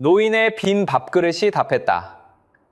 노인의 빈 밥그릇이 답했다.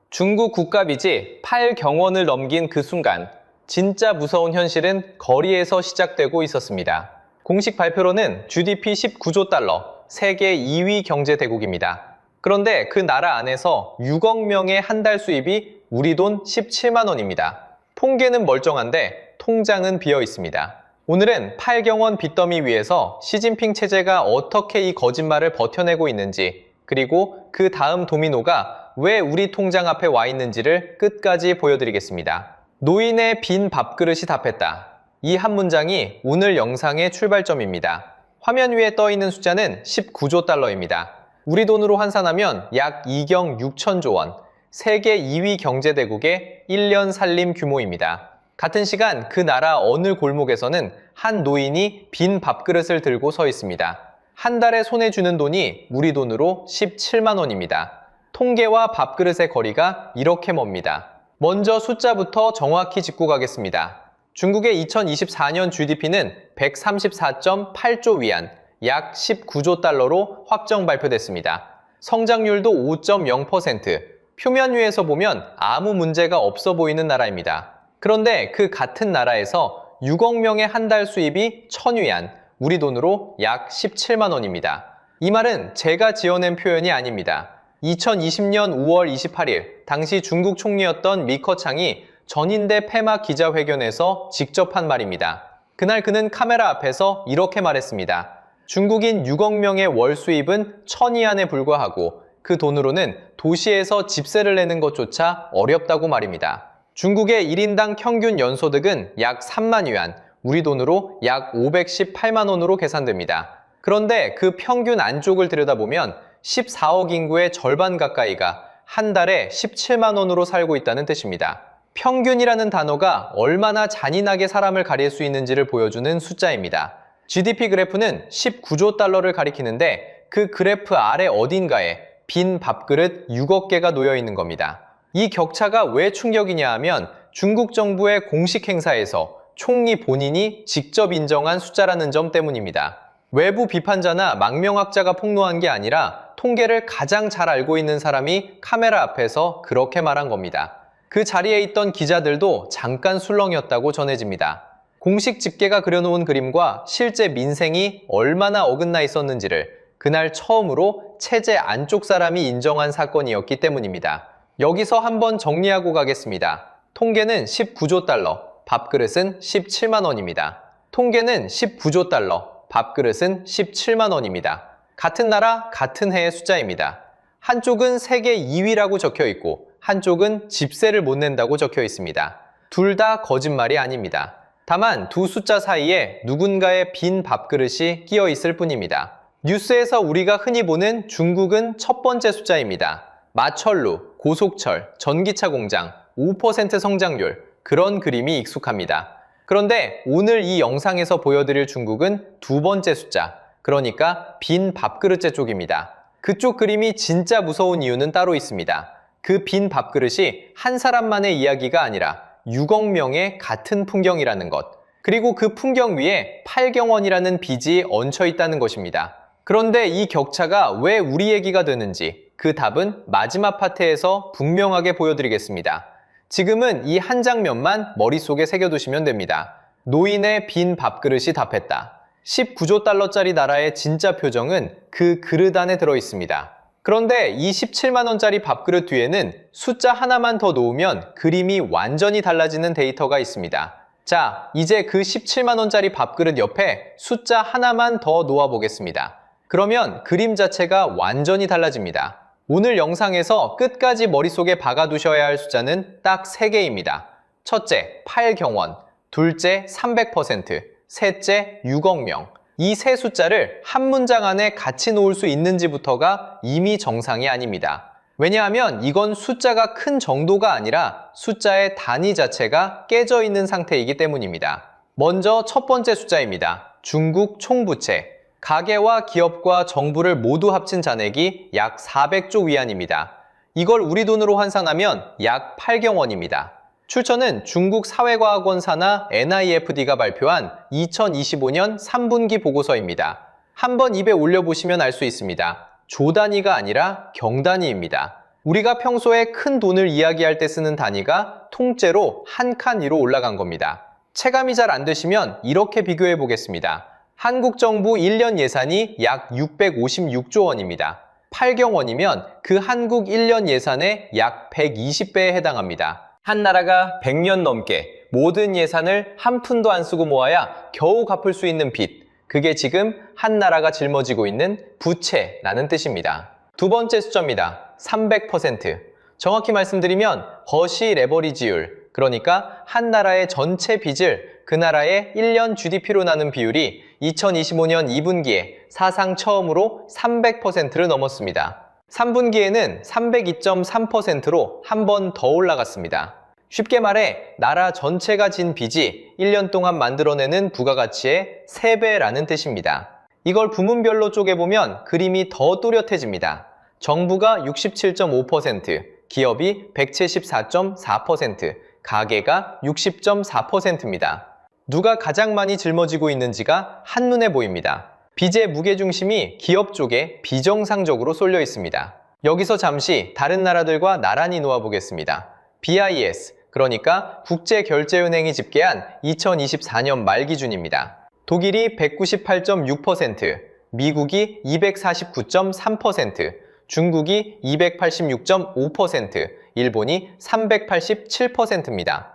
중국 국가비지 8경원을 넘긴 그 순간 진짜 무서운 현실은 거리에서 시작되고 있었습니다. 공식 발표로는 GDP 19조 달러, 세계 2위 경제대국입니다. 그런데 그 나라 안에서 6억 명의 한 달 수입이 우리 돈 17만 원입니다. 통계는 멀쩡한데 통장은 비어 있습니다. 오늘은 8경원 빚더미 위에서 시진핑 체제가 어떻게 이 거짓말을 버텨내고 있는지, 그리고 그 다음 도미노가 왜 우리 통장 앞에 와 있는지를 끝까지 보여드리겠습니다. 노인의 빈 밥그릇이 답했다. 이 한 문장이 오늘 영상의 출발점입니다. 화면 위에 떠 있는 숫자는 19조 달러입니다. 우리 돈으로 환산하면 약 2경 6천조 원, 세계 2위 경제대국의 1년 살림 규모입니다. 같은 시간 그 나라 어느 골목에서는 한 노인이 빈 밥그릇을 들고 서 있습니다. 한 달에 손에 쥐는 돈이 우리 돈으로 17만 원입니다. 통계와 밥그릇의 거리가 이렇게 멉니다. 먼저 숫자부터 정확히 짚고 가겠습니다. 중국의 2024년 GDP는 134.8조 위안, 약 19조 달러로 확정 발표됐습니다. 성장률도 5.0%, 표면 위에서 보면 아무 문제가 없어 보이는 나라입니다. 그런데 그 같은 나라에서 6억 명의 한 달 수입이 1000위안, 우리 돈으로 약 17만 원입니다. 이 말은 제가 지어낸 표현이 아닙니다. 2020년 5월 28일 당시 중국 총리였던 리커창이 전인대 폐막 기자회견에서 직접 한 말입니다. 그날 그는 카메라 앞에서 이렇게 말했습니다. 중국인 6억 명의 월 수입은 1000위안에 불과하고 그 돈으로는 도시에서 집세를 내는 것조차 어렵다고 말입니다. 중국의 1인당 평균 연소득은 약 3만 위안, 우리 돈으로 약 518만 원으로 계산됩니다. 그런데 그 평균 안쪽을 들여다보면 14억 인구의 절반 가까이가 한 달에 17만 원으로 살고 있다는 뜻입니다. 평균이라는 단어가 얼마나 잔인하게 사람을 가릴 수 있는지를 보여주는 숫자입니다. GDP 그래프는 19조 달러를 가리키는데 그 그래프 아래 어딘가에 빈 밥그릇 6억 개가 놓여 있는 겁니다. 이 격차가 왜 충격이냐 하면 중국 정부의 공식 행사에서 총리 본인이 직접 인정한 숫자라는 점 때문입니다. 외부 비판자나 망명학자가 폭로한 게 아니라 통계를 가장 잘 알고 있는 사람이 카메라 앞에서 그렇게 말한 겁니다. 그 자리에 있던 기자들도 잠깐 술렁이었다고 전해집니다. 공식 집계가 그려놓은 그림과 실제 민생이 얼마나 어긋나 있었는지를 그날 처음으로 체제 안쪽 사람이 인정한 사건이었기 때문입니다. 여기서 한번 정리하고 가겠습니다. 통계는 19조 달러, 밥그릇은 17만 원입니다. 통계는 19조 달러, 밥그릇은 17만 원입니다. 같은 나라, 같은 해의 숫자입니다. 한쪽은 세계 2위라고 적혀 있고 한쪽은 집세를 못 낸다고 적혀 있습니다. 둘 다 거짓말이 아닙니다. 다만 두 숫자 사이에 누군가의 빈 밥그릇이 끼어 있을 뿐입니다. 뉴스에서 우리가 흔히 보는 중국은 첫 번째 숫자입니다. 마철루, 고속철, 전기차 공장, 5% 성장률, 그런 그림이 익숙합니다. 그런데 오늘 이 영상에서 보여드릴 중국은 두 번째 숫자, 그러니까 빈 밥그릇째 쪽입니다. 그쪽 그림이 진짜 무서운 이유는 따로 있습니다. 그 빈 밥그릇이 한 사람만의 이야기가 아니라 6억 명의 같은 풍경이라는 것, 그리고 그 풍경 위에 8경원이라는 빚이 얹혀 있다는 것입니다. 그런데 이 격차가 왜 우리 얘기가 되는지 그 답은 마지막 파트에서 분명하게 보여드리겠습니다. 지금은 이 한 장면만 머릿속에 새겨두시면 됩니다. 노인의 빈 밥그릇이 답했다. 19조 달러짜리 나라의 진짜 표정은 그 그릇 안에 들어있습니다. 그런데 이 17만 원짜리 밥그릇 뒤에는 숫자 하나만 더 놓으면 그림이 완전히 달라지는 데이터가 있습니다. 자, 이제 그 17만 원짜리 밥그릇 옆에 숫자 하나만 더 놓아보겠습니다. 그러면 그림 자체가 완전히 달라집니다. 오늘 영상에서 끝까지 머릿속에 박아두셔야 할 숫자는 딱 3개입니다. 첫째, 8경원, 둘째, 300%, 셋째, 6억 명. 이 세 숫자를 한 문장 안에 같이 놓을 수 있는지부터가 이미 정상이 아닙니다. 왜냐하면 이건 숫자가 큰 정도가 아니라 숫자의 단위 자체가 깨져 있는 상태이기 때문입니다. 먼저 첫 번째 숫자입니다. 중국 총부채. 가계와 기업과 정부를 모두 합친 잔액이 약 400조 위안입니다. 이걸 우리 돈으로 환산하면 약 8경원입니다. 출처는 중국 사회과학원 산하 NIFD가 발표한 2025년 3분기 보고서입니다. 한번 입에 올려보시면 알 수 있습니다. 조 단위가 아니라 경 단위입니다. 우리가 평소에 큰 돈을 이야기할 때 쓰는 단위가 통째로 한 칸 위로 올라간 겁니다. 체감이 잘 안 되시면 이렇게 비교해 보겠습니다. 한국 정부 1년 예산이 약 656조 원입니다. 8경원이면 그 한국 1년 예산의 약 120배에 해당합니다. 한 나라가 100년 넘게 모든 예산을 한 푼도 안 쓰고 모아야 겨우 갚을 수 있는 빚, 그게 지금 한 나라가 짊어지고 있는 부채라는 뜻입니다. 두 번째 숫자입니다. 300%. 정확히 말씀드리면 거시 레버리지율, 그러니까 한 나라의 전체 빚을 그 나라의 1년 GDP로 나눈 비율이 2025년 2분기에 사상 처음으로 300%를 넘었습니다. 3분기에는 302.3%로 한 번 더 올라갔습니다. 쉽게 말해 나라 전체가 진 빚이 1년 동안 만들어내는 부가가치의 3배라는 뜻입니다. 이걸 부문별로 쪼개보면 그림이 더 또렷해집니다. 정부가 67.5%, 기업이 174.4%, 가계가 60.4%입니다. 누가 가장 많이 짊어지고 있는지가 한눈에 보입니다. 빚의 무게중심이 기업 쪽에 비정상적으로 쏠려 있습니다. 여기서 잠시 다른 나라들과 나란히 놓아보겠습니다. BIS, 그러니까 국제결제은행이 집계한 2024년 말 기준입니다. 독일이 198.6%, 미국이 249.3%, 중국이 286.5%, 일본이 387%입니다.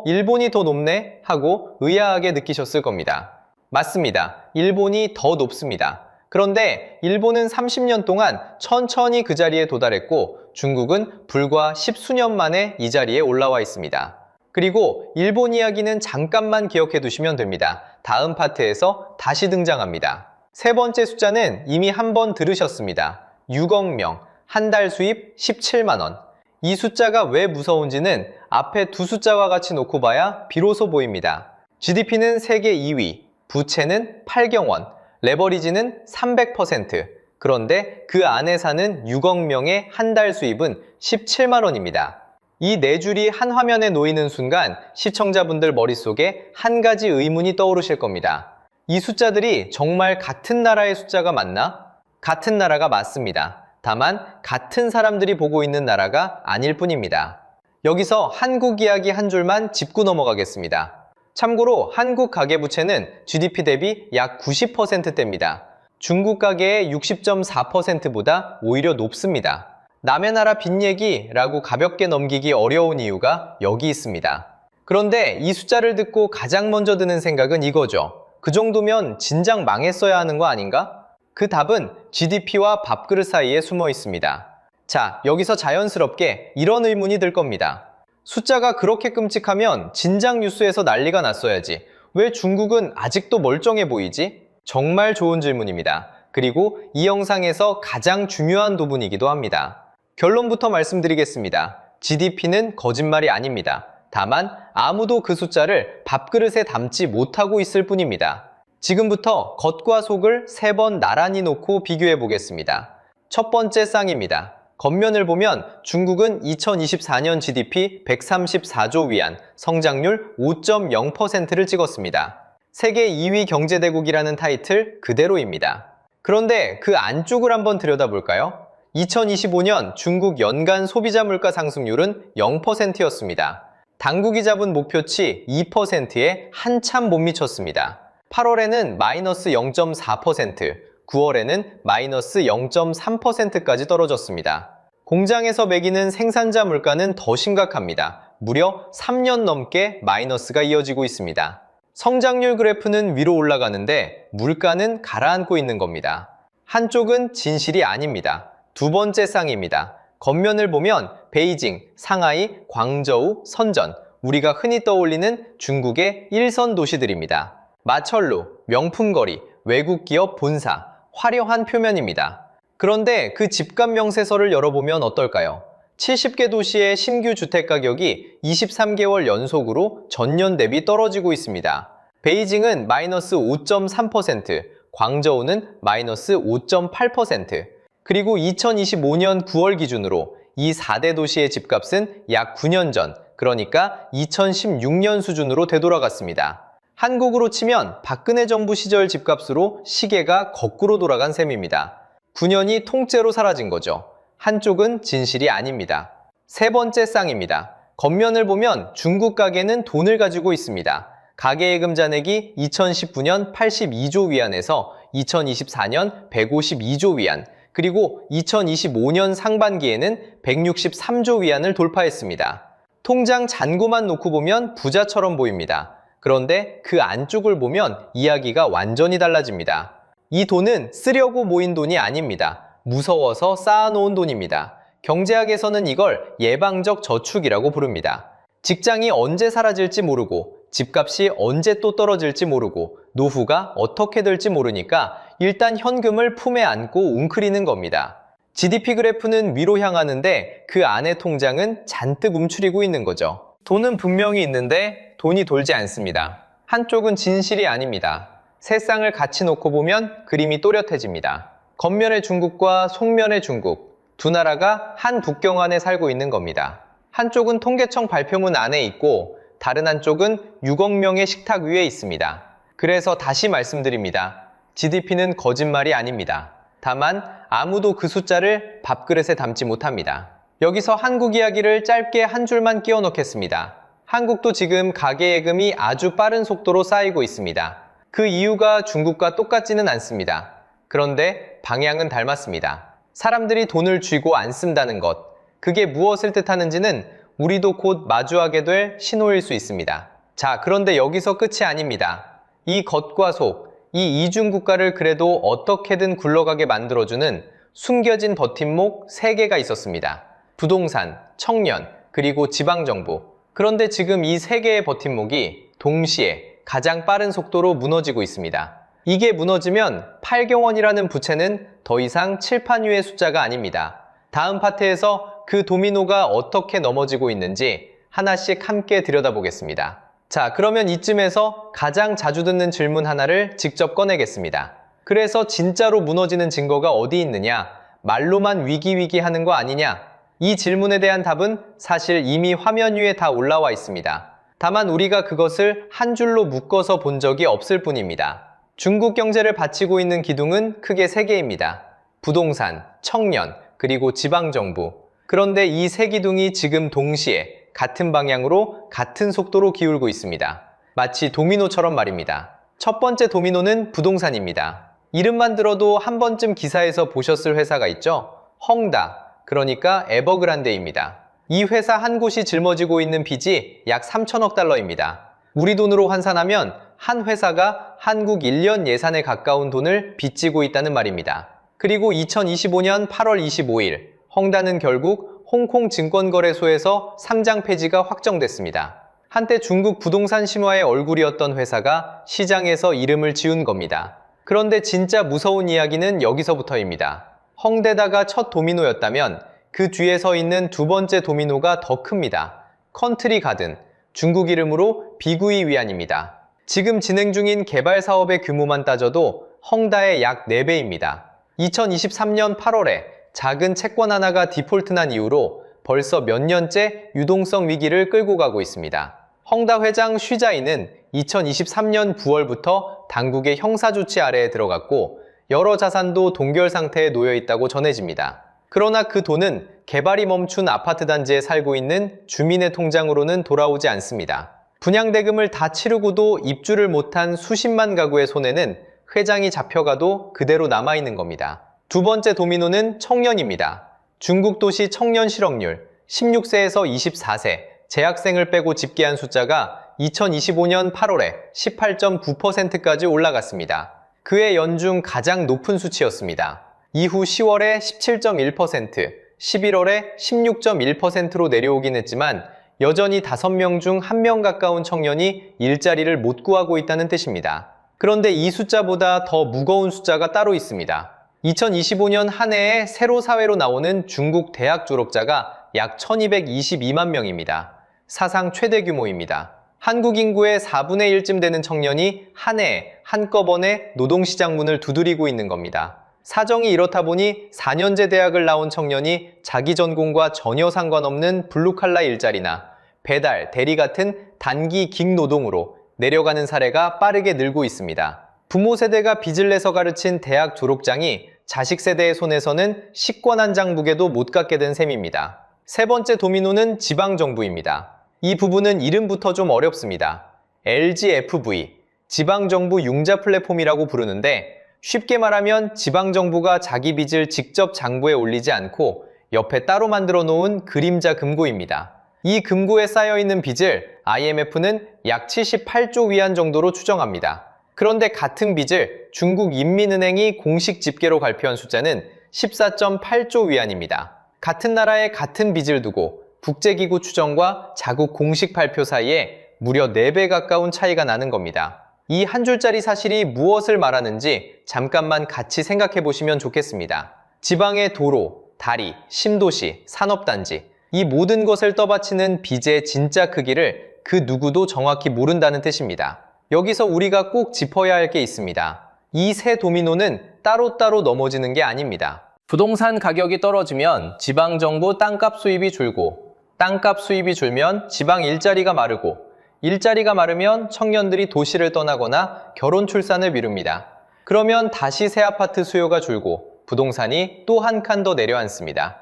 일본이 더 높네? 하고 의아하게 느끼셨을 겁니다. 맞습니다. 일본이 더 높습니다. 그런데 일본은 30년 동안 천천히 그 자리에 도달했고 중국은 불과 10수년 만에 이 자리에 올라와 있습니다. 그리고 일본 이야기는 잠깐만 기억해 두시면 됩니다. 다음 파트에서 다시 등장합니다. 세 번째 숫자는 이미 한번 들으셨습니다. 6억 명, 한 달 수입 17만 원. 이 숫자가 왜 무서운지는 앞에 두 숫자와 같이 놓고 봐야 비로소 보입니다. GDP는 세계 2위, 부채는 8경원, 레버리지는 300%. 그런데 그 안에 사는 6억 명의 한 달 수입은 17만 원입니다. 이 네 줄이 한 화면에 놓이는 순간 시청자분들 머릿속에 한 가지 의문이 떠오르실 겁니다. 이 숫자들이 정말 같은 나라의 숫자가 맞나? 같은 나라가 맞습니다. 다만 같은 사람들이 보고 있는 나라가 아닐 뿐입니다. 여기서 한국 이야기 한 줄만 짚고 넘어가겠습니다. 참고로 한국 가계부채는 GDP 대비 약 90%대입니다. 중국 가계의 60.4%보다 오히려 높습니다. 남의 나라 빚 얘기라고 가볍게 넘기기 어려운 이유가 여기 있습니다. 그런데 이 숫자를 듣고 가장 먼저 드는 생각은 이거죠. 그 정도면 진작 망했어야 하는 거 아닌가? 그 답은 GDP와 밥그릇 사이에 숨어 있습니다. 자, 여기서 자연스럽게 이런 의문이 들 겁니다. 숫자가 그렇게 끔찍하면 진작 뉴스에서 난리가 났어야지. 왜 중국은 아직도 멀쩡해 보이지? 정말 좋은 질문입니다. 그리고 이 영상에서 가장 중요한 부분이기도 합니다. 결론부터 말씀드리겠습니다. GDP는 거짓말이 아닙니다. 다만 아무도 그 숫자를 밥그릇에 담지 못하고 있을 뿐입니다. 지금부터 겉과 속을 3번 나란히 놓고 비교해 보겠습니다. 첫 번째 쌍입니다. 겉면을 보면 중국은 2024년 GDP 134조 위안, 성장률 5.0%를 찍었습니다. 세계 2위 경제대국이라는 타이틀 그대로입니다. 그런데 그 안쪽을 한번 들여다볼까요? 2025년 중국 연간 소비자 물가 상승률은 0%였습니다. 당국이 잡은 목표치 2%에 한참 못 미쳤습니다. 8월에는 마이너스 0.4%, 9월에는 마이너스 0.3%까지 떨어졌습니다. 공장에서 매기는 생산자 물가는 더 심각합니다. 무려 3년 넘게 마이너스가 이어지고 있습니다. 성장률 그래프는 위로 올라가는데 물가는 가라앉고 있는 겁니다. 한쪽은 진실이 아닙니다. 두 번째 쌍입니다. 겉면을 보면 베이징, 상하이, 광저우, 선전, 우리가 흔히 떠올리는 중국의 1선 도시들입니다. 마철루, 명품거리, 외국 기업 본사, 화려한 표면입니다. 그런데 그 집값 명세서를 열어보면 어떨까요? 70개 도시의 신규 주택 가격이 23개월 연속으로 전년 대비 떨어지고 있습니다. 베이징은 마이너스 5.3%, 광저우는 마이너스 5.8%, 그리고 2025년 9월 기준으로 이 4대 도시의 집값은 약 9년 전, 그러니까 2016년 수준으로 되돌아갔습니다. 한국으로 치면 박근혜 정부 시절 집값으로 시계가 거꾸로 돌아간 셈입니다. 9년이 통째로 사라진 거죠. 한쪽은 진실이 아닙니다. 세 번째 쌍입니다. 겉면을 보면 중국 가게는 돈을 가지고 있습니다. 가계예금 잔액이 2019년 82조 위안에서 2024년 152조 위안, 그리고 2025년 상반기에는 163조 위안을 돌파했습니다. 통장 잔고만 놓고 보면 부자처럼 보입니다. 그런데 그 안쪽을 보면 이야기가 완전히 달라집니다. 이 돈은 쓰려고 모인 돈이 아닙니다. 무서워서 쌓아놓은 돈입니다. 경제학에서는 이걸 예방적 저축이라고 부릅니다. 직장이 언제 사라질지 모르고 집값이 언제 또 떨어질지 모르고 노후가 어떻게 될지 모르니까 일단 현금을 품에 안고 웅크리는 겁니다. GDP 그래프는 위로 향하는데 그 안의 통장은 잔뜩 움츠리고 있는 거죠. 돈은 분명히 있는데 돈이 돌지 않습니다. 한쪽은 진실이 아닙니다. 세 쌍을 같이 놓고 보면 그림이 또렷해집니다. 겉면의 중국과 속면의 중국, 두 나라가 한 국경 안에 살고 있는 겁니다. 한쪽은 통계청 발표문 안에 있고 다른 한쪽은 6억 명의 식탁 위에 있습니다. 그래서 다시 말씀드립니다. GDP는 거짓말이 아닙니다. 다만 아무도 그 숫자를 밥그릇에 담지 못합니다. 여기서 한국 이야기를 짧게 한 줄만 끼워 넣겠습니다. 한국도 지금 가계예금이 아주 빠른 속도로 쌓이고 있습니다. 그 이유가 중국과 똑같지는 않습니다. 그런데 방향은 닮았습니다. 사람들이 돈을 쥐고 안 쓴다는 것, 그게 무엇을 뜻하는지는 우리도 곧 마주하게 될 신호일 수 있습니다. 자, 그런데 여기서 끝이 아닙니다. 이 겉과 속, 이 이중 국가를 그래도 어떻게든 굴러가게 만들어주는 숨겨진 버팀목 3개가 있었습니다. 부동산, 청년, 그리고 지방정부. 그런데 지금 이 3개의 버팀목이 동시에 가장 빠른 속도로 무너지고 있습니다. 이게 무너지면 8경원이라는 부채는 더 이상 칠판 위의 숫자가 아닙니다. 다음 파트에서 그 도미노가 어떻게 넘어지고 있는지 하나씩 함께 들여다보겠습니다. 자, 그러면 이쯤에서 가장 자주 듣는 질문 하나를 직접 꺼내겠습니다. 그래서 진짜로 무너지는 증거가 어디 있느냐? 말로만 위기 하는 거 아니냐? 이 질문에 대한 답은 사실 이미 화면 위에 다 올라와 있습니다. 다만 우리가 그것을 한 줄로 묶어서 본 적이 없을 뿐입니다. 중국 경제를 받치고 있는 기둥은 크게 3개입니다. 부동산, 청년, 그리고 지방정부. 그런데 이 3기둥이 지금 동시에 같은 방향으로 같은 속도로 기울고 있습니다. 마치 도미노처럼 말입니다. 첫 번째 도미노는 부동산입니다. 이름만 들어도 한 번쯤 기사에서 보셨을 회사가 있죠? 헝다, 그러니까 에버그란데입니다. 이 회사 한 곳이 짊어지고 있는 빚이 약 3천억 달러입니다. 우리 돈으로 환산하면 한 회사가 한국 1년 예산에 가까운 돈을 빚지고 있다는 말입니다. 그리고 2025년 8월 25일, 헝다는 결국 홍콩 증권거래소에서 상장 폐지가 확정됐습니다. 한때 중국 부동산 신화의 얼굴이었던 회사가 시장에서 이름을 지운 겁니다. 그런데 진짜 무서운 이야기는 여기서부터입니다. 헝대다가 첫 도미노였다면 그 뒤에 서 있는 두 번째 도미노가 더 큽니다. 컨트리 가든, 중국 이름으로 비구이 위안입니다. 지금 진행 중인 개발 사업의 규모만 따져도 헝다의 약 4배입니다. 2023년 8월에 작은 채권 하나가 디폴트 난 이후로 벌써 몇 년째 유동성 위기를 끌고 가고 있습니다. 헝다 회장 쉬자이는 2023년 9월부터 당국의 형사조치 아래에 들어갔고 여러 자산도 동결 상태에 놓여 있다고 전해집니다. 그러나 그 돈은 개발이 멈춘 아파트 단지에 살고 있는 주민의 통장으로는 돌아오지 않습니다. 분양대금을 다 치르고도 입주를 못한 수십만 가구의 손에는 회장이 잡혀가도 그대로 남아있는 겁니다. 두 번째 도미노는 청년입니다. 중국 도시 청년 실업률 16세에서 24세, 재학생을 빼고 집계한 숫자가 2025년 8월에 18.9%까지 올라갔습니다. 그해 연중 가장 높은 수치였습니다. 이후 10월에 17.1%, 11월에 16.1%로 내려오긴 했지만 여전히 5명 중 1명 가까운 청년이 일자리를 못 구하고 있다는 뜻입니다. 그런데 이 숫자보다 더 무거운 숫자가 따로 있습니다. 2025년 한 해에 세로 사회로 나오는 중국 대학 졸업자가 약 1222만 명입니다. 사상 최대 규모입니다. 한국 인구의 4분의 1쯤 되는 청년이 한 해에 한꺼번에 노동시장 문을 두드리고 있는 겁니다. 사정이 이렇다 보니 4년제 대학을 나온 청년이 자기 전공과 전혀 상관없는 블루칼라 일자리나 배달, 대리 같은 단기 깅노동으로 내려가는 사례가 빠르게 늘고 있습니다. 부모 세대가 빚을 내서 가르친 대학 졸업장이 자식 세대의 손에서는 식권 장부게도 못 갖게 된 셈입니다. 세 번째 도미노는 지방정부입니다. 이 부분은 이름부터 좀 어렵습니다. LGFV, 지방정부 융자 플랫폼이라고 부르는데 쉽게 말하면 지방정부가 자기 빚을 직접 장부에 올리지 않고 옆에 따로 만들어 놓은 그림자 금고입니다. 이 금고에 쌓여있는 빚을 IMF는 약 78조 위안 정도로 추정합니다. 그런데 같은 빚을 중국인민은행이 공식 집계로 발표한 숫자는 14.8조 위안입니다. 같은 나라에 같은 빚을 두고 국제기구 추정과 자국 공식 발표 사이에 무려 4배 가까운 차이가 나는 겁니다. 이 한 줄짜리 사실이 무엇을 말하는지 잠깐만 같이 생각해 보시면 좋겠습니다. 지방의 도로, 다리, 신도시, 산업단지, 이 모든 것을 떠받치는 빚의 진짜 크기를 그 누구도 정확히 모른다는 뜻입니다. 여기서 우리가 꼭 짚어야 할 게 있습니다. 이 세 도미노는 따로따로 넘어지는 게 아닙니다. 부동산 가격이 떨어지면 지방정부 땅값 수입이 줄고, 땅값 수입이 줄면 지방 일자리가 마르고, 일자리가 마르면 청년들이 도시를 떠나거나 결혼 출산을 미룹니다. 그러면 다시 새 아파트 수요가 줄고 부동산이 또 한 칸 더 내려앉습니다.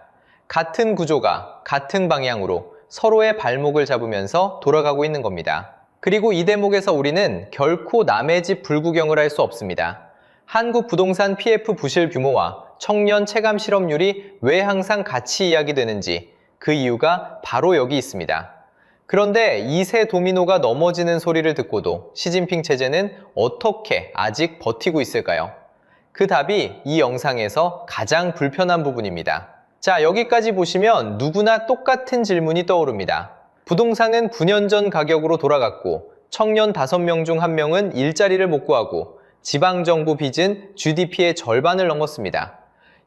같은 구조가 같은 방향으로 서로의 발목을 잡으면서 돌아가고 있는 겁니다. 그리고 이 대목에서 우리는 결코 남의 집 불구경을 할 수 없습니다. 한국 부동산 PF 부실 규모와 청년 체감 실업률이 왜 항상 같이 이야기되는지 그 이유가 바로 여기 있습니다. 그런데 이 세 도미노가 넘어지는 소리를 듣고도 시진핑 체제는 어떻게 아직 버티고 있을까요? 그 답이 이 영상에서 가장 불편한 부분입니다. 자, 여기까지 보시면 누구나 똑같은 질문이 떠오릅니다. 부동산은 9년 전 가격으로 돌아갔고 청년 5명 중 1명은 일자리를 못 구하고 지방정부 빚은 GDP의 절반을 넘었습니다.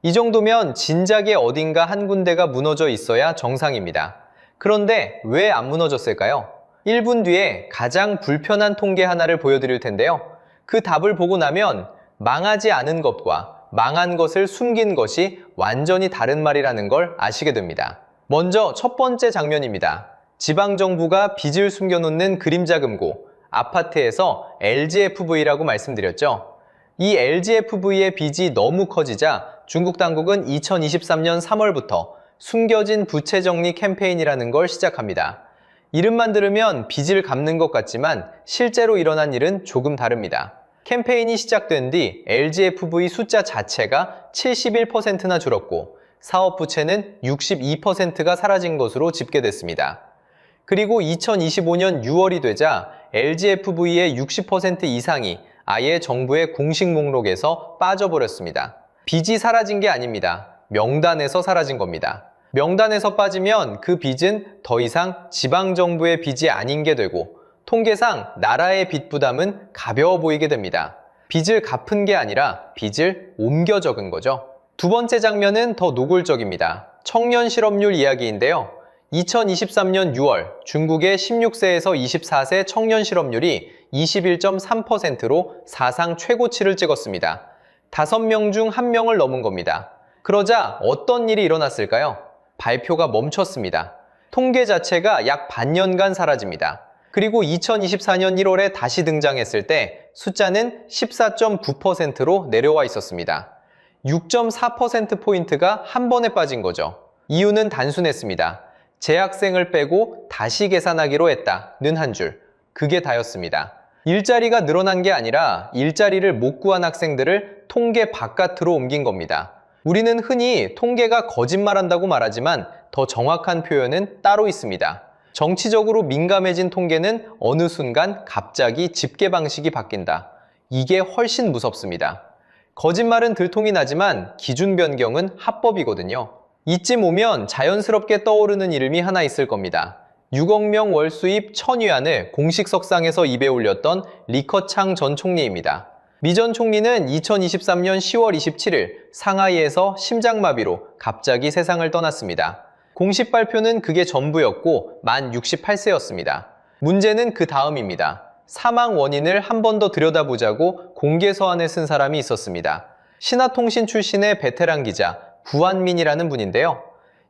이 정도면 진작에 어딘가 한 군데가 무너져 있어야 정상입니다. 그런데 왜 안 무너졌을까요? 1분 뒤에 가장 불편한 통계 하나를 보여드릴 텐데요. 그 답을 보고 나면 망하지 않은 것과 망한 것을 숨긴 것이 완전히 다른 말이라는 걸 아시게 됩니다. 먼저 첫 번째 장면입니다. 지방정부가 빚을 숨겨놓는 그림자 금고, 아파트에서 LGFV라고 말씀드렸죠. 이 LGFV의 빚이 너무 커지자 중국 당국은 2023년 3월부터 숨겨진 부채 정리 캠페인이라는 걸 시작합니다. 이름만 들으면 빚을 갚는 것 같지만 실제로 일어난 일은 조금 다릅니다. 캠페인이 시작된 뒤 LGFV 숫자 자체가 71%나 줄었고 사업 부채는 62%가 사라진 것으로 집계됐습니다. 그리고 2025년 6월이 되자 LGFV의 60% 이상이 아예 정부의 공식 목록에서 빠져버렸습니다. 빚이 사라진 게 아닙니다. 명단에서 사라진 겁니다. 명단에서 빠지면 그 빚은 더 이상 지방정부의 빚이 아닌 게 되고 통계상 나라의 빚 부담은 가벼워 보이게 됩니다. 빚을 갚은 게 아니라 빚을 옮겨 적은 거죠. 두 번째 장면은 더 노골적입니다. 청년 실업률 이야기인데요. 2023년 6월 중국의 16세에서 24세 청년 실업률이 21.3%로 사상 최고치를 찍었습니다. 5명 중 1명을 넘은 겁니다. 그러자 어떤 일이 일어났을까요? 발표가 멈췄습니다. 통계 자체가 약 반년간 사라집니다. 그리고 2024년 1월에 다시 등장했을 때 숫자는 14.9%로 내려와 있었습니다. 6.4%포인트가 한 번에 빠진 거죠. 이유는 단순했습니다. 재학생을 빼고 다시 계산하기로 했다는 한 줄. 그게 다였습니다. 일자리가 늘어난 게 아니라 일자리를 못 구한 학생들을 통계 바깥으로 옮긴 겁니다. 우리는 흔히 통계가 거짓말한다고 말하지만 더 정확한 표현은 따로 있습니다. 정치적으로 민감해진 통계는 어느 순간 갑자기 집계 방식이 바뀐다. 이게 훨씬 무섭습니다. 거짓말은 들통이 나지만 기준 변경은 합법이거든요. 이쯤 오면 자연스럽게 떠오르는 이름이 하나 있을 겁니다. 6억 명 월 수입 1000위안을 공식 석상에서 입에 올렸던 리커창 전 총리입니다. 미 전 총리는 2023년 10월 27일 상하이에서 심장마비로 갑자기 세상을 떠났습니다. 공식 발표는 그게 전부였고 만 68세였습니다. 문제는 그 다음입니다. 사망 원인을 한 번 더 들여다보자고 공개 서한을 쓴 사람이 있었습니다. 신화통신 출신의 베테랑 기자 구한민이라는 분인데요.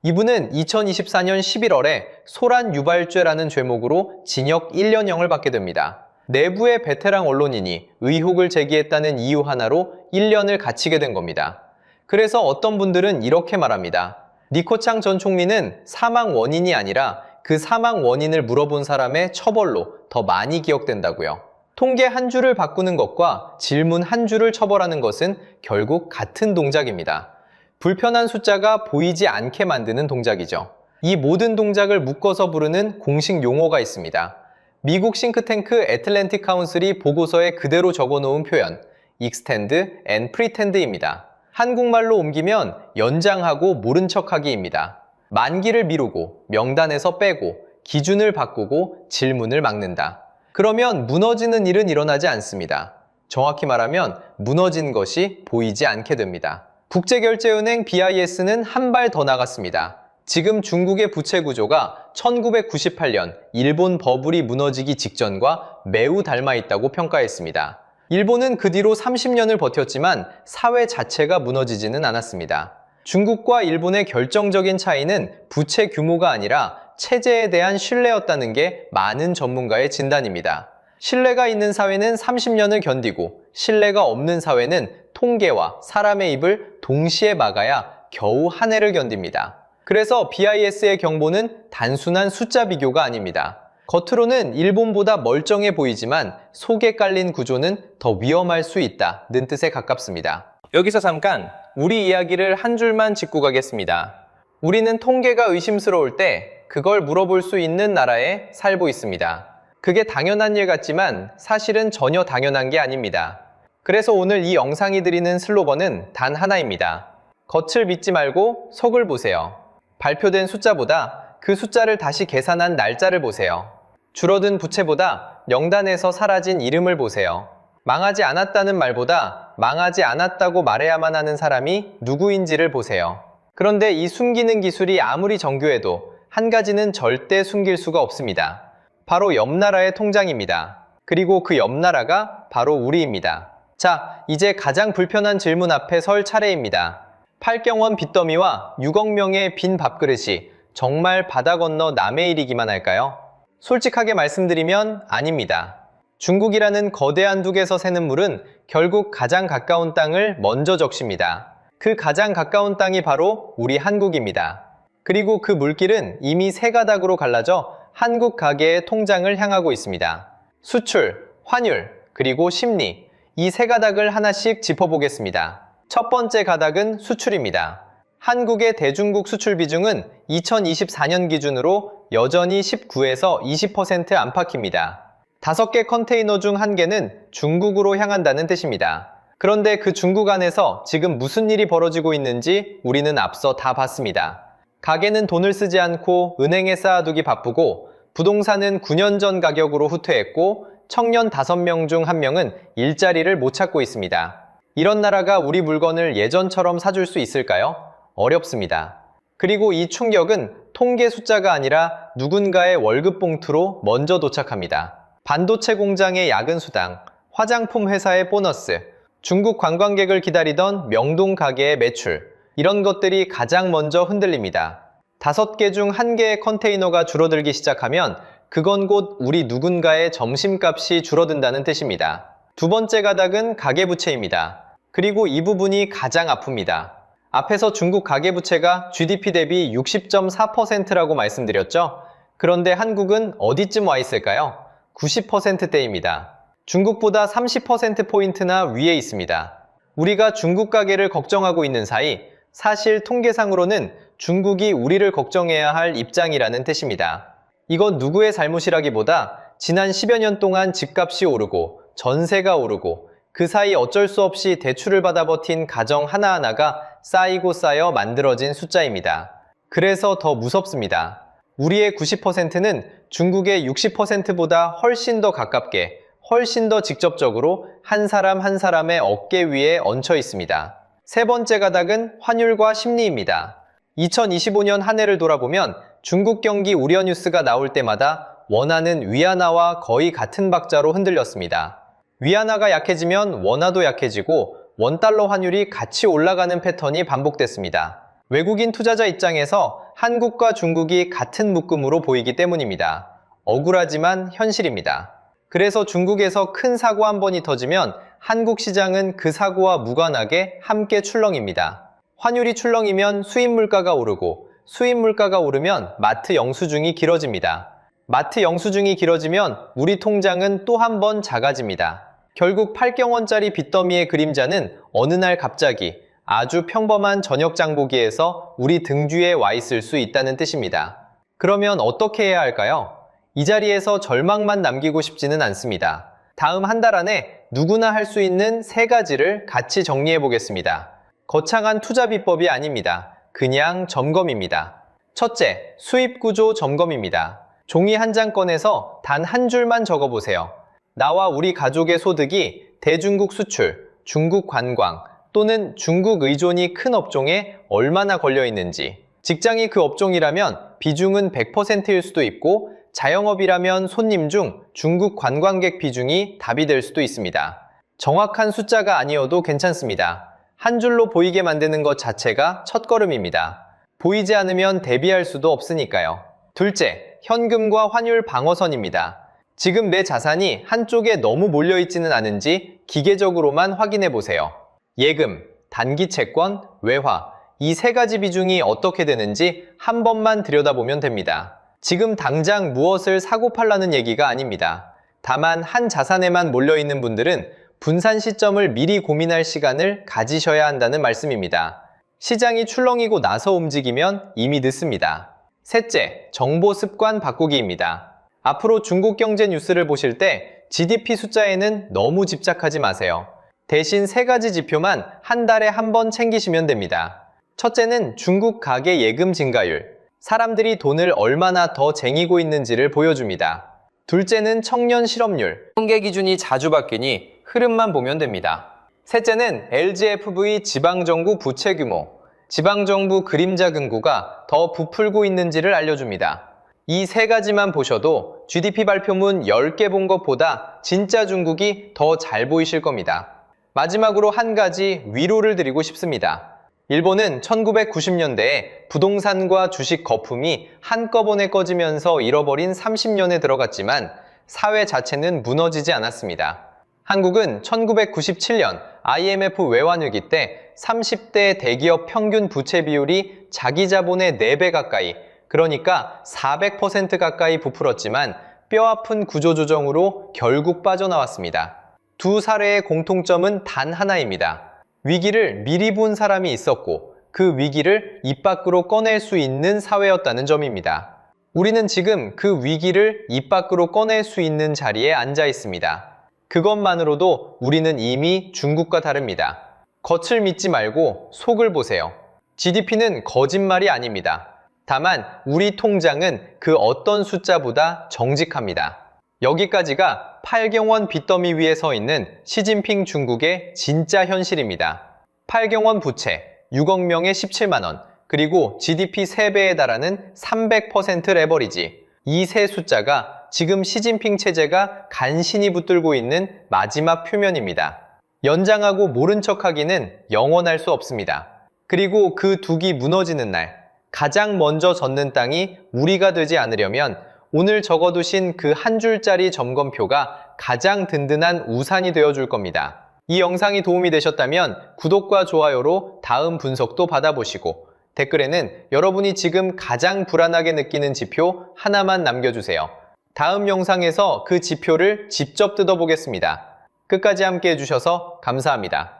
이분은 2024년 11월에 소란 유발죄라는 죄목으로 징역 1년형을 받게 됩니다. 내부의 베테랑 언론인이 의혹을 제기했다는 이유 하나로 1년을 갇히게 된 겁니다. 그래서 어떤 분들은 이렇게 말합니다. 리커창 전 총리는 사망 원인이 아니라 그 사망 원인을 물어본 사람의 처벌로 더 많이 기억된다고요. 통계 한 줄을 바꾸는 것과 질문 한 줄을 처벌하는 것은 결국 같은 동작입니다. 불편한 숫자가 보이지 않게 만드는 동작이죠. 이 모든 동작을 묶어서 부르는 공식 용어가 있습니다. 미국 싱크탱크 애틀랜틱 카운슬이 보고서에 그대로 적어놓은 표현, extend and pretend입니다. 한국말로 옮기면 연장하고 모른 척하기입니다. 만기를 미루고 명단에서 빼고 기준을 바꾸고 질문을 막는다. 그러면 무너지는 일은 일어나지 않습니다. 정확히 말하면 무너진 것이 보이지 않게 됩니다. 국제결제은행 BIS는 한 발 더 나갔습니다. 지금 중국의 부채 구조가 1998년 일본 버블이 무너지기 직전과 매우 닮아 있다고 평가했습니다. 일본은 그 뒤로 30년을 버텼지만 사회 자체가 무너지지는 않았습니다. 중국과 일본의 결정적인 차이는 부채 규모가 아니라 체제에 대한 신뢰였다는 게 많은 전문가의 진단입니다. 신뢰가 있는 사회는 30년을 견디고 신뢰가 없는 사회는 통계와 사람의 입을 동시에 막아야 겨우 한 해를 견딥니다. 그래서 BIS의 경보는 단순한 숫자 비교가 아닙니다. 겉으로는 일본보다 멀쩡해 보이지만 속에 깔린 구조는 더 위험할 수 있다는 뜻에 가깝습니다. 여기서 잠깐 우리 이야기를 한 줄만 짚고 가겠습니다. 우리는 통계가 의심스러울 때 그걸 물어볼 수 있는 나라에 살고 있습니다. 그게 당연한 일 같지만 사실은 전혀 당연한 게 아닙니다. 그래서 오늘 이 영상이 드리는 슬로건은 단 하나입니다. 겉을 믿지 말고 속을 보세요. 발표된 숫자보다 그 숫자를 다시 계산한 날짜를 보세요. 줄어든 부채보다 명단에서 사라진 이름을 보세요. 망하지 않았다는 말보다 망하지 않았다고 말해야만 하는 사람이 누구인지를 보세요. 그런데 이 숨기는 기술이 아무리 정교해도 한 가지는 절대 숨길 수가 없습니다. 바로 옆 나라의 통장입니다. 그리고 그 옆 나라가 바로 우리입니다. 자, 이제 가장 불편한 질문 앞에 설 차례입니다. 8경원 빚더미와 6억 명의 빈 밥그릇이 정말 바다 건너 남의 일이기만 할까요? 솔직하게 말씀드리면 아닙니다. 중국이라는 거대한 둑에서 새는 물은 결국 가장 가까운 땅을 먼저 적십니다. 그 가장 가까운 땅이 바로 우리 한국입니다. 그리고 그 물길은 이미 세 가닥으로 갈라져 한국 가계의 통장을 향하고 있습니다. 수출, 환율, 그리고 심리, 이 세 가닥을 하나씩 짚어보겠습니다. 첫 번째 가닥은 수출입니다. 한국의 대중국 수출 비중은 2024년 기준으로 여전히 19에서 20% 안팎입니다. 5개 컨테이너 중 1개는 중국으로 향한다는 뜻입니다. 그런데 그 중국 안에서 지금 무슨 일이 벌어지고 있는지 우리는 앞서 다 봤습니다. 가게는 돈을 쓰지 않고 은행에 쌓아두기 바쁘고 부동산은 9년 전 가격으로 후퇴했고 청년 5명 중 1명은 일자리를 못 찾고 있습니다. 이런 나라가 우리 물건을 예전처럼 사줄 수 있을까요? 어렵습니다. 그리고 이 충격은 통계 숫자가 아니라 누군가의 월급 봉투로 먼저 도착합니다. 반도체 공장의 야근 수당, 화장품 회사의 보너스, 중국 관광객을 기다리던 명동 가게의 매출, 이런 것들이 가장 먼저 흔들립니다. 5개 중 1개의 컨테이너가 줄어들기 시작하면 그건 곧 우리 누군가의 점심값이 줄어든다는 뜻입니다. 두 번째 가닥은 가계부채입니다. 그리고 이 부분이 가장 아픕니다. 앞에서 중국 가계부채가 GDP 대비 60.4%라고 말씀드렸죠? 그런데 한국은 어디쯤 와 있을까요? 90%대입니다. 중국보다 30%포인트나 위에 있습니다. 우리가 중국 가계를 걱정하고 있는 사이 사실 통계상으로는 중국이 우리를 걱정해야 할 입장이라는 뜻입니다. 이건 누구의 잘못이라기보다 지난 10여 년 동안 집값이 오르고 전세가 오르고 그 사이 어쩔 수 없이 대출을 받아 버틴 가정 하나하나가 쌓이고 쌓여 만들어진 숫자입니다. 그래서 더 무섭습니다. 우리의 90%는 중국의 60%보다 훨씬 더 가깝게, 훨씬 더 직접적으로 한 사람 한 사람의 어깨 위에 얹혀 있습니다. 세 번째 가닥은 환율과 심리입니다. 2025년 한 해를 돌아보면 중국 경기 우려 뉴스가 나올 때마다 원화는 위안화와 거의 같은 박자로 흔들렸습니다. 위안화가 약해지면 원화도 약해지고 원달러 환율이 같이 올라가는 패턴이 반복됐습니다. 외국인 투자자 입장에서 한국과 중국이 같은 묶음으로 보이기 때문입니다. 억울하지만 현실입니다. 그래서 중국에서 큰 사고 한 번이 터지면 한국 시장은 그 사고와 무관하게 함께 출렁입니다. 환율이 출렁이면 수입 물가가 오르고 수입 물가가 오르면 마트 영수증이 길어집니다. 마트 영수증이 길어지면 우리 통장은 또 한 번 작아집니다. 결국 8경원짜리 빚더미의 그림자는 어느 날 갑자기 아주 평범한 저녁 장보기에서 우리 등 뒤에 와 있을 수 있다는 뜻입니다. 그러면 어떻게 해야 할까요? 이 자리에서 절망만 남기고 싶지는 않습니다. 다음 한 달 안에 누구나 할 수 있는 3가지를 같이 정리해 보겠습니다. 거창한 투자 비법이 아닙니다. 그냥 점검입니다. 첫째, 수입 구조 점검입니다. 종이 한 장 꺼내서 단 한 줄만 적어보세요. 나와 우리 가족의 소득이 대중국 수출, 중국 관광 또는 중국 의존이 큰 업종에 얼마나 걸려 있는지, 직장이 그 업종이라면 비중은 100%일 수도 있고 자영업이라면 손님 중 중국 관광객 비중이 답이 될 수도 있습니다. 정확한 숫자가 아니어도 괜찮습니다. 한 줄로 보이게 만드는 것 자체가 첫걸음입니다. 보이지 않으면 대비할 수도 없으니까요. 둘째, 현금과 환율 방어선입니다. 지금 내 자산이 한쪽에 너무 몰려있지는 않은지 기계적으로만 확인해 보세요. 예금, 단기 채권, 외화, 이 3가지 비중이 어떻게 되는지 한 번만 들여다보면 됩니다. 지금 당장 무엇을 사고 팔라는 얘기가 아닙니다. 다만 한 자산에만 몰려있는 분들은 분산 시점을 미리 고민할 시간을 가지셔야 한다는 말씀입니다. 시장이 출렁이고 나서 움직이면 이미 늦습니다. 셋째, 정보 습관 바꾸기입니다. 앞으로 중국 경제 뉴스를 보실 때 GDP 숫자에는 너무 집착하지 마세요. 대신 3가지 지표만 한 달에 한 번 챙기시면 됩니다. 첫째는 중국 가계 예금 증가율. 사람들이 돈을 얼마나 더 쟁이고 있는지를 보여줍니다. 둘째는 청년 실업률. 통계 기준이 자주 바뀌니 흐름만 보면 됩니다. 셋째는 LGFV 지방정부 부채 규모. 지방정부 그림자 금고가 더 부풀고 있는지를 알려줍니다. 이 3가지만 보셔도 GDP 발표문 10개 본 것보다 진짜 중국이 더 잘 보이실 겁니다. 마지막으로 한 가지 위로를 드리고 싶습니다. 일본은 1990년대에 부동산과 주식 거품이 한꺼번에 꺼지면서 잃어버린 30년에 들어갔지만 사회 자체는 무너지지 않았습니다. 한국은 1997년 IMF 외환위기 때 30대 대기업 평균 부채 비율이 자기 자본의 4배 가까이, 그러니까 400% 가까이 부풀었지만 뼈아픈 구조조정으로 결국 빠져나왔습니다. 두 사례의 공통점은 단 하나입니다. 위기를 미리 본 사람이 있었고 그 위기를 입 밖으로 꺼낼 수 있는 사회였다는 점입니다. 우리는 지금 그 위기를 입 밖으로 꺼낼 수 있는 자리에 앉아 있습니다. 그것만으로도 우리는 이미 중국과 다릅니다. 겉을 믿지 말고 속을 보세요. GDP는 거짓말이 아닙니다. 다만 우리 통장은 그 어떤 숫자보다 정직합니다. 여기까지가 8경원 빚더미 위에 서 있는 시진핑 중국의 진짜 현실입니다. 8경원 부채, 6억 명에 17만 원, 그리고 GDP 3배에 달하는 300% 레버리지. 이 세 숫자가 지금 시진핑 체제가 간신히 붙들고 있는 마지막 표면입니다. 연장하고 모른 척하기는 영원할 수 없습니다. 그리고 그 둑이 무너지는 날, 가장 먼저 젖는 땅이 우리가 되지 않으려면 오늘 적어두신 그 한 줄짜리 점검표가 가장 든든한 우산이 되어줄 겁니다. 이 영상이 도움이 되셨다면 구독과 좋아요로 다음 분석도 받아보시고 댓글에는 여러분이 지금 가장 불안하게 느끼는 지표 하나만 남겨주세요. 다음 영상에서 그 지표를 직접 뜯어보겠습니다. 끝까지 함께 해주셔서 감사합니다.